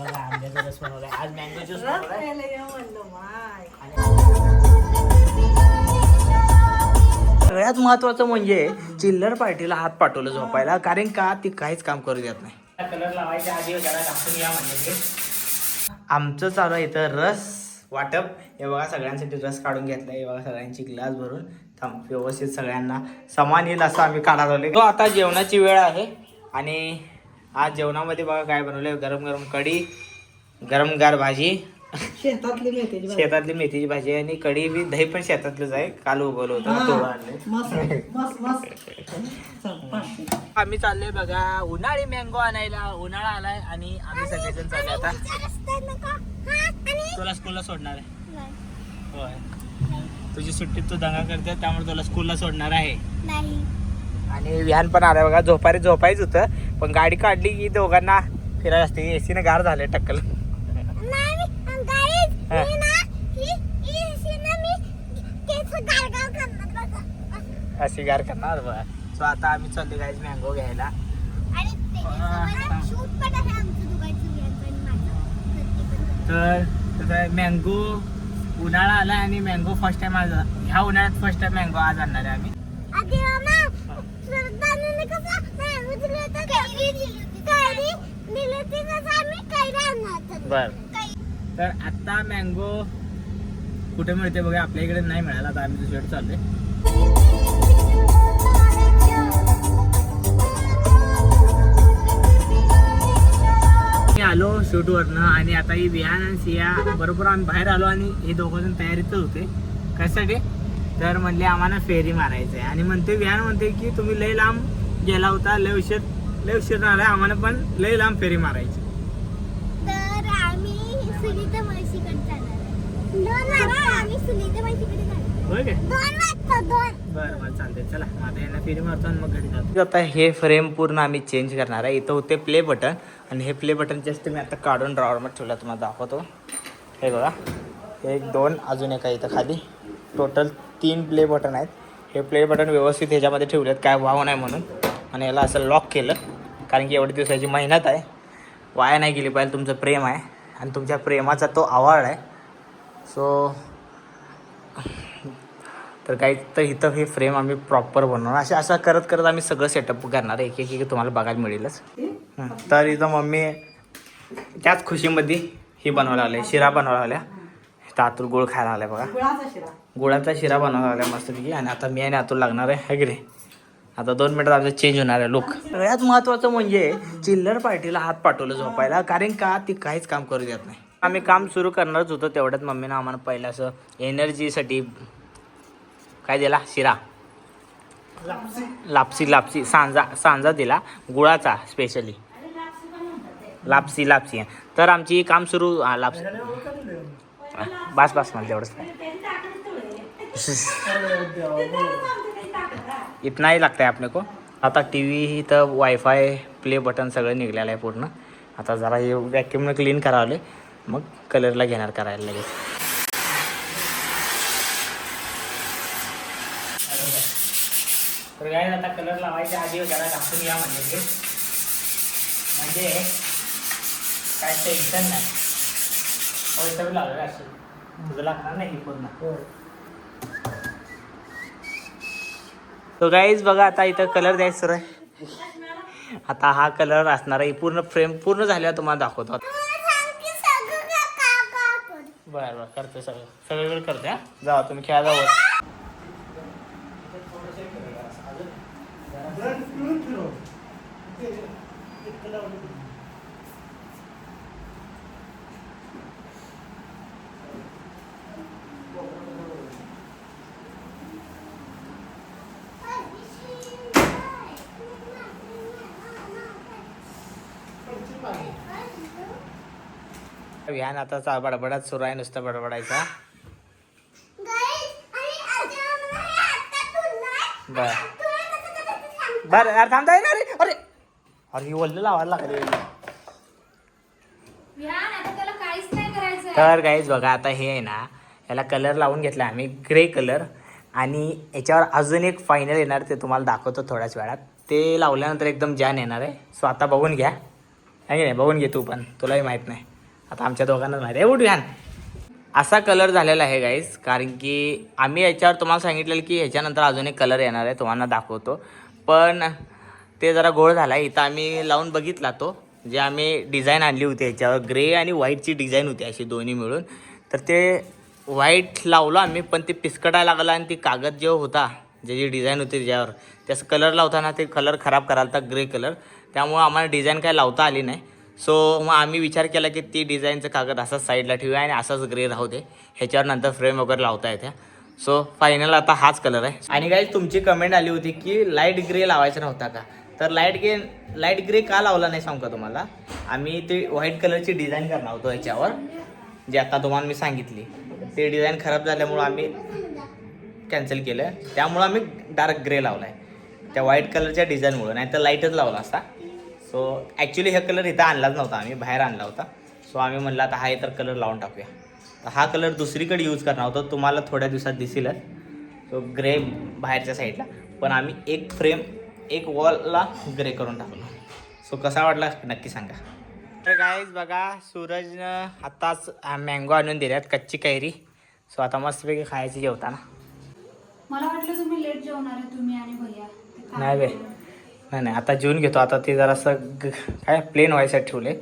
बघा आंब्याचा रस बनवलाय आज, मँगो ज्यूस बनवलाय. सगळ्यात महत्वाचं म्हणजे चिल्लर पार्टीला हात पाठवलं झोपायला, कारण का ती काहीच काम करू देत नाही. कलर लावायच्या आधी जरा टाकून या म्हणजे आमचं चालू आहे इथं रस वाटप. हे बघा सगळ्यांसाठी रस काढून घेतलाय. हे बघा सगळ्यांची ग्लास भरून व्यवस्थित सगळ्यांना समान येईल असं आम्ही काढायला लागलो. आता जेवणाची वेळ आहे आणि आज जेवणामध्ये बघा काय बनवलंय. गरम गरम कढी, गरमगार भाजी, शेतातली मेथीची भाजी आणि कढी बी. दही पण शेतातलंच आहे, काल उगवलं होतं तेवढं आणलंय. आम्ही चाललोय बघा उन्हाळी मँगो आणायला. उन्हाळा आलाय आणि आम्ही सगळेजण चाललोय आता. तुला स्कूलला सोडणार आहे होय, तुझी सुट्टीत तू दंगा करते त्यामुळे तुला स्कूलला सोडणार आहे. आणि विहान पण आलाय बघा. झोपायच होतं पण गाडी काढली की दोघांना फिरायला असते. एसीने गार झाले टक्कल. अशी गार करणार बघा. सो आता आम्ही चाललो गाईज मँगो घ्यायला. तर मँगो उन्हाळा आला आणि मँगो फर्स्ट टाइम आज, ह्या उन्हाळ्यात फर्स्ट टाइम मँगो आज आणणार आहे आम्ही. बर, तर आता मँगो कुठे मिळते बघा. आपल्या इकडे नाही मिळाला. आता आम्ही दुसरीकडे चाललोय. आलो शूट वरनं आणि आता ही विहान आणि सिया बरोबर आम्ही बाहेर आलो आणि हे दोघं जण तयारीतच होते. कशासाठी तर म्हणले आम्हाला फेरी मारायचं आहे. आणि म्हणते विहान म्हणते की तुम्ही लय लांब गेला होता, लय उशीर आला, आम्हाला पण लय लांब फेरी मारायची. तर आम्ही सुनीता मावशीकडे जाणार आहे. होय काय? बरं चालतंय. चला आता यांना फेरी मारतो आणि मग घरी जातो. आता हे फ्रेम पूर्ण आम्ही चेंज करणार आहे. इथं होते प्ले बटन आणि हे प्ले बटन जस्ट मी आता काढून ड्रॉवरमध्ये ठेवला, तुम्हाला दाखवतो. हे बघा 1 2 अजून एक आहे इथं खाली. टोटल 3 प्ले बटन आहेत. हे प्ले बटन व्यवस्थित ह्याच्यामध्ये ठेवलेत काय व्हावं नाही म्हणून. आणि याला असं लॉक केलं कारण की एवढ्या दिवसाची मेहनत आहे, वाया नाही गेली पाहिजे. तुमचं प्रेम आहे आणि तुमच्या प्रेमाचा तो आवाज आहे. सो तर काही तर इथं हे फ्रेम आम्ही प्रॉपर बनवणार. असं करत करत आम्ही सगळं सेटअप करणार आहे. एक तुम्हाला बघायला मिळेलच. तर इथं मम्मी त्याच खुशीमध्ये ही बनवायला आले, शिरा बनवायला आल्या. आतूर गुळ खायला आलाय बघा. गुळाचा शिरा बनवायला आल्या मस्तपैकी. आणि आता मी आणि आतूर लागणार आहे की रे. आता 2 मिनिटात आमचं चेंज होणार आहे लुक. सगळ्यात महत्त्वाचं म्हणजे चिल्लर पार्टीला हात पाठवलं झोपायला, कारण का ती काहीच काम करू देत नाही. आम्ही काम सुरू करणारच होतो तेवढ्यात मम्मीनं आम्हाला पहिलं असं एनर्जीसाठी काय दिला, शिरा, लापसी सांजा दिला गुळाचा स्पेशली. लापसी तर आमची काम सुरू. लापसी बस मला तेवढंच. इतना ही लागता है आपने को. आता टी व्ही इथं वायफाय प्ले बटन सगळं निघलेलं आहे पूर्ण. आता जरा हे वॅक्युमनं क्लीन करावले मग कलरला घेणार करायला लगेच. तर काय आता कलर लावायच्या आधी जरा टाकून या म्हणजे काय टेन्शन नाही. सगळं लागलं असेल तुझं लागणार नाही पूर्ण. तो गाईज बघा आता इथं कलर द्यायचं सुरू आहे. आता हा कलर असणार आहे. पूर्ण फ्रेम पूर्ण झाल्यावर तुम्हाला दाखवतो. बरं करते सगळं वेळ करते. हा जावा तुम्ही खेळा जावं. विहान आता बडबडात सुरू आहे, नुसतं बडबडायचा. बर यार थांबता येणार रे. अरे अरे वल्ल लावायला लागले. तर गाईज बघा आता हे आहे ना, याला कलर लावून घेतला आम्ही ग्रे कलर. आणि याच्यावर अजून एक फायनल येणार ते तुम्हाला दाखवतो थोड्याच वेळात. ते लावल्यानंतर एकदम जान येणार आहे. सो आता बघून घ्या. नाही बघून घे तू पण, तुलाही माहीत नाही. आता आमच्या दोघांना माहिती आहे. उठ घाण. असा कलर झालेला आहे गाईज, कारण की आम्ही याच्यावर तुम्हाला सांगितलेलं की ह्याच्यानंतर अजून एक कलर येणार आहे, तुम्हाला दाखवतो. पण ते जरा गोळ झाला आहे. इथं आम्ही लावून बघितला तो, जे आम्ही डिझाईन आणली होती ह्याच्यावर, ग्रे आणि व्हाईटची डिझाईन होती अशी दोन्ही मिळून. तर ते व्हाईट लावलं आम्ही, पण ते पिसकटायला लागलं आणि ती कागद जो होता, जी डिझाईन होती त्याच्यावर, त्याचं कलर लावताना ते कलर खराब करायला होता, ग्रे कलर. त्यामुळं आम्हाला डिझाईन काय लावता आली नाही. सो मग आम्ही विचार केला की ती डिझाईनचं कागद असाच साईडला ठेवूया आणि असाच ग्रे राहू दे, ह्याच्यावर नंतर फ्रेम वगैरे लावता येते. सो फायनल आता हाच कलर आहे. आणि गाईज तुमची कमेंट आली होती की लाईट ग्रे लावायचा नव्हता का, तर लाईट ग्रे का लावला नाही सांगू का तुम्हाला. आम्ही ते व्हाईट कलरची डिझाईन करणार होतो याच्यावर, जे आता तुम्हाला मी सांगितली. ते डिझाईन खराब झाल्यामुळं आम्ही कॅन्सल केलं, त्यामुळं आम्ही डार्क ग्रे लावला आहे त्या व्हाईट कलरच्या डिझाईनमुळं, नाही तर लाईटच लावला असता. सो ॲक्च्युली हा कलर इथं आणलाच नव्हता, आम्ही बाहेर आणला होता. सो आम्ही म्हणलं आता हा इतर कलर लावून टाकूया. तर हा कलर दुसरीकडे यूज करणार होता, तुम्हाला थोड्या दिवसात दिसेलच. सो ग्रे बाहेरच्या साईडला, पण आम्ही एक फ्रेम एक वॉलला ग्रे करून टाकलो. सो कसा वाटला नक्की सांगा. तर गाईज बघा, सूरजनं आत्ताच मँगो आणून दिल्यात, कच्ची कैरी. सो आता मस्तपैकी खायची जेवताना. मला वाटलं तुम्ही लेट जेवणार आहे, तुम्ही आणि भैया. नाही बे, नाही आता जेवून घेतो. आता ते जरासं काय प्लेन व्हायसाठी ठेवले.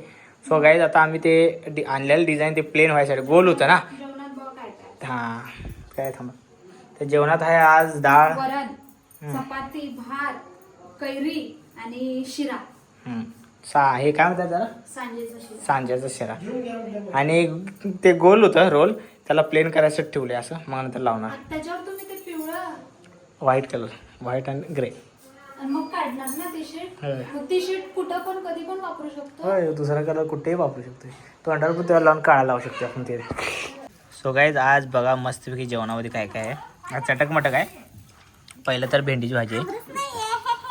सो गाईज आता आम्ही ते आणलेलं डिझाईन ते प्लेन व्हायसाठी गोल होतं ना. जेवणात बघ काय काय. हां काय थांबा, त्या जेवणात आहे आज डाळ, वरण, चपाती, भात, कैरी आणि शिरा. हे काय म्हणतात जरा, सांजेचा शिरा. सांज्याचा शिरा. आणि ते गोल होतं रोल, त्याला प्लेन करायसाठी ठेवले असं, मग नंतर लावणार. त्याच्यावर तुम्ही ते पिवळं व्हाईट कलर, व्हाईट आणि ग्रे. आणि मग काढणार ना ती शीट. होय. मग ती शीट कुठं पण कधी पण वापरू शकतो. होय, दुसरा कलर कुठेही वापरू शकतो. तोंडावर पण त्याला लावून काढा लावू शकतो आपण ते. सो गाईज आज बघा मस्तपैकी जेवणामध्ये काय काय आहे. आज चटक मटक आहे. पहिलं तर भेंडीची भाजी आहे,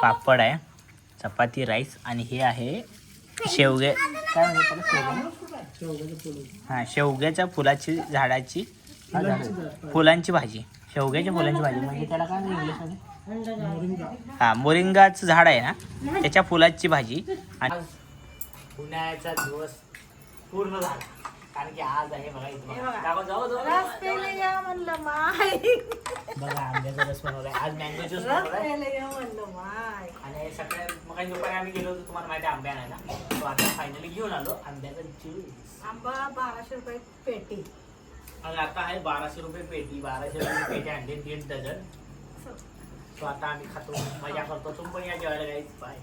पापड आहे, चपाती, राईस आणि हे आहे शेवगे, काय म्हणतात त्याला, शेवगे. हां, शेवग्याच्या फुलाची झाडाची फुलांची भाजी, शेवग्याच्या फुलांची भाजी म्हणजे त्याला काय इंग्लिशमध्ये, हां मोरिंगाचं झाड आहे ना, त्याच्या फुलाची भाजी. आणि उन्हाळ्याचा दिवस पूर्ण झाला, कारण की आज आहे बघा इथं बघा आंब्याचा रस बनवलाय, आज मँगो ज्यूस बनवलाय. आणि सकाळी मग दुपारी आम्ही गेलो होतो, तुम्हाला माहिती आहे आंब्या आणायला. तो आता फायनली घेऊन आलो आंब्याचा ज्यूस. आंबा 1200 रुपये पेटी. आणि आता आहे 1200 रुपये पेटी. 1200 रुपये पेटी आणली 1.5 डझन. तो आता आम्ही खातो, मजा करतो. तुम्ही पण या जेवायला गाईज. बाय.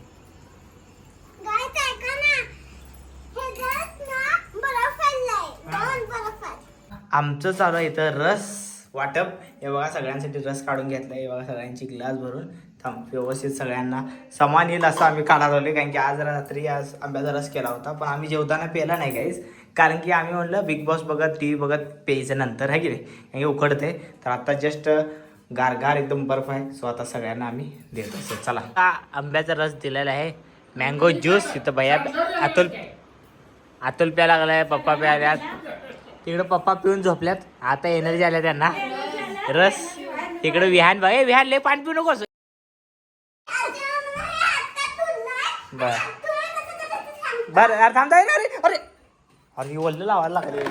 आमचं चालू आहे इथं रस वाटप. हे बघा सगळ्यांसाठी रस काढून घेतला. हे बघा सगळ्यांची ग्लास भरून व्यवस्थित सगळ्यांना समान येईल असं आम्ही काढा लावले, कारण की आज रात्री आंब्याचा रस केला होता, पण आम्ही जेवताना प्यायला नाही गाईज, कारण की आम्ही म्हणलं बिग बॉस बघत टी व्ही बघत प्यायचं नंतर आहे की नाही, कारण की उकडते. तर आता जस्ट गार एकदम बर्फ आहे. सो आता सगळ्यांना आम्ही देतो. सो चला, आंब्याचा रस दिलेला आहे, मँगो ज्यूस. इथं भैया अतुल प्यायला लागलाय, पप्पा प्यायल्यात, तिकडं पप्पा पिऊन झोपल्यात. आता एनर्जी आल्या त्यांना. रस तिकडं विहान बघा, विहान लय पाणी पिऊ नकोस. बर अरे थांबता येणार. अरे अरे वल्ल लावायला लागले.